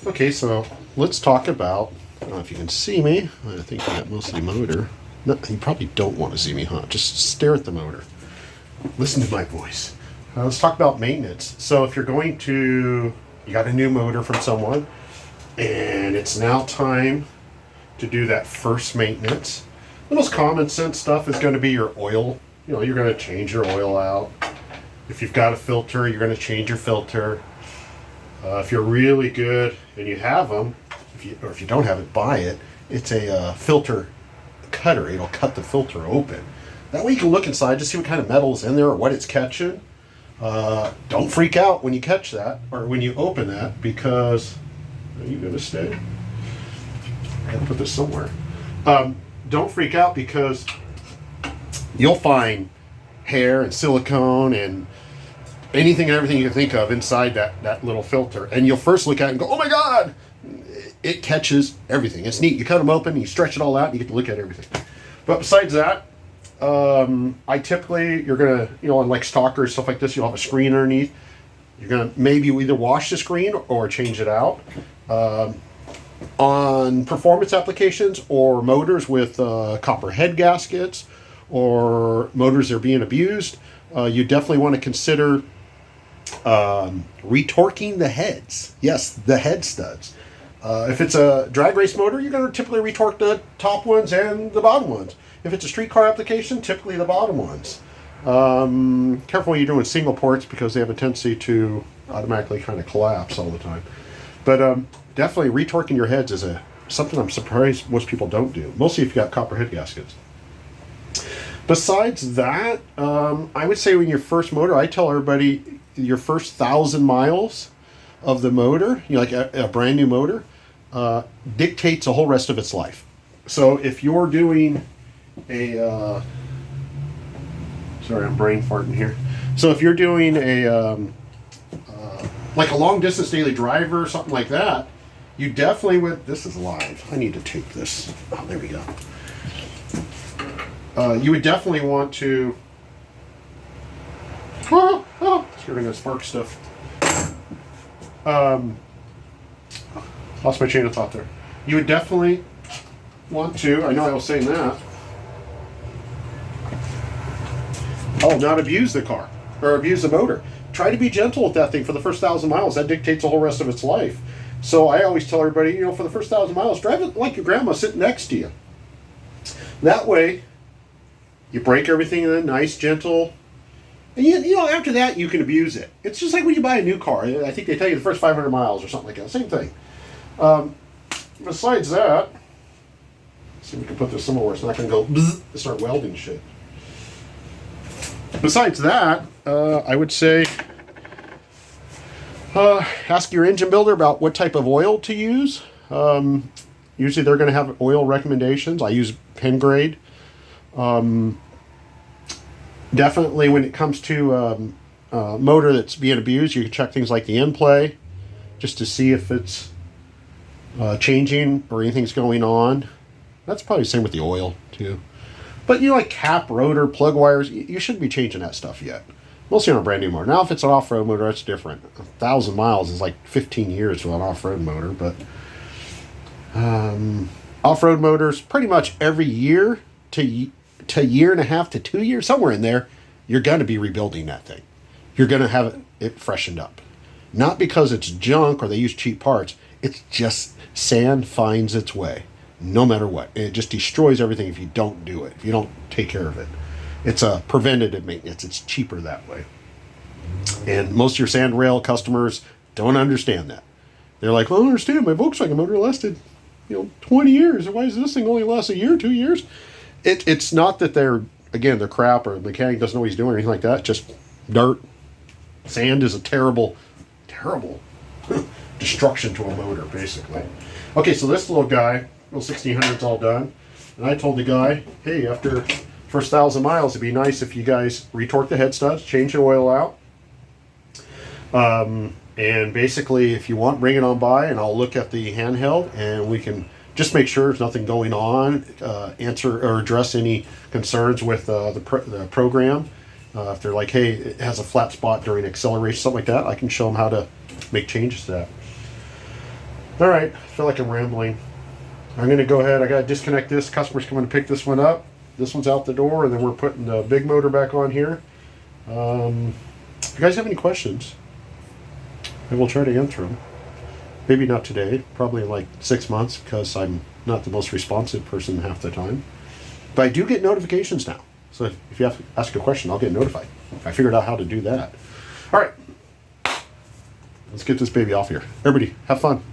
Okay, so let's talk about, I don't know if you can see me. I think I got mostly motor. No, you probably don't want to see me, huh? Just stare at the motor. Listen to my voice. Let's talk about maintenance. So if you're going to, you got a new motor from someone, and it's now time to do that first maintenance. The most common sense stuff is going to be your oil. You know, you're going to change your oil out. If you've got a filter, you're going to change your filter. If you're really good and you have them, or if you don't have it, buy it. It's a filter cutter. It'll cut the filter open. That way you can look inside to see what kind of metal is in there or what it's catching. Don't freak out when you catch that or when you open that, because are you going to stay? I gotta put this somewhere. Don't freak out, because you'll find hair and silicone and anything and everything you can think of inside that little filter. And you'll first look at it and go, oh my God, it catches everything. It's neat. You cut them open, you stretch it all out, and you get to look at everything. But besides that, I typically, you're going to, on like stalkers, stuff like this, you'll have a screen underneath. You're going to maybe either wash the screen or change it out. On performance applications or motors with copper head gaskets or motors that are being abused, you definitely want to consider retorquing the heads. Yes, the head studs. If it's a drag race motor, you're going to typically retorque the top ones and the bottom ones. If it's a street car application, typically the bottom ones. Careful when you're doing single ports, because they have a tendency to automatically kind of collapse all the time. But definitely retorquing your heads is something I'm surprised most people don't do, mostly if you've got copper head gaskets. Besides that, I would say when your first motor, I tell everybody your first 1,000 miles of the motor, like a brand new motor, dictates the whole rest of its life. So if you're doing a, sorry, I'm brain farting here. So if you're doing like a long distance daily driver or something like that, you definitely would, this is live, I need to tape this, oh there we go. You would definitely want to, you're going to spark stuff. Lost my chain of thought there. You would definitely want to, I know I was saying that, not abuse the car or abuse the motor. Try to be gentle with that thing for the first 1,000 miles. That dictates the whole rest of its life. So I always tell everybody, for the first 1,000 miles, drive it like your grandma sitting next to you. That way, you break everything in a nice, gentle, and after that you can abuse it. It's just like when you buy a new car. I think they tell you the first 500 miles or something like that. Same thing. Besides that, let's see if we can put this somewhere where it's not going to go bzz and start welding shit. Besides that, I would say ask your engine builder about what type of oil to use. Usually they're going to have oil recommendations. I use Pengrade. Definitely when it comes to motor that's being abused, you can check things like the end play just to see if it's changing or anything's going on. That's probably the same with the oil too. But like cap, rotor, plug wires, you shouldn't be changing that stuff yet. Mostly on a brand new motor. Now if it's an off-road motor, that's different. 1,000 miles is like 15 years for an off-road motor. But off-road motors, pretty much every year to year and a half to 2 years, somewhere in there, you're going to be rebuilding that thing. You're going to have it freshened up. Not because it's junk or they use cheap parts. It's just sand finds its way, no matter what. It just destroys everything if you don't do it, if you don't take care of it. It's a preventative maintenance. It's cheaper that way. And most of your sand rail customers don't understand that. They're like, well, I don't understand. My Volkswagen motor lasted 20 years. Why does this thing only last a year, 2 years? It's not that they're crap or the mechanic doesn't know what he's doing or anything like that. It's just dirt. Sand is a terrible, terrible destruction to a motor, basically. Okay, so this little guy, little 1600's all done. And I told the guy, hey, after first 1,000 miles, it'd be nice if you guys retorque the head studs, change the oil out. And basically, if you want, bring it on by and I'll look at the handheld and we can just make sure there's nothing going on, answer or address any concerns with the program. If they're like, hey, it has a flat spot during acceleration, something like that, I can show them how to make changes to that. All right, I feel like I'm rambling. I'm going to go ahead. I got to disconnect this. Customer's coming to pick this one up. This one's out the door, and then we're putting the big motor back on here. If you guys have any questions, I will try to answer them. Maybe not today, probably in like 6 months, because I'm not the most responsive person half the time. But I do get notifications now. So if you have to ask a question, I'll get notified. I figured out how to do that. All right. Let's get this baby off here. Everybody, have fun.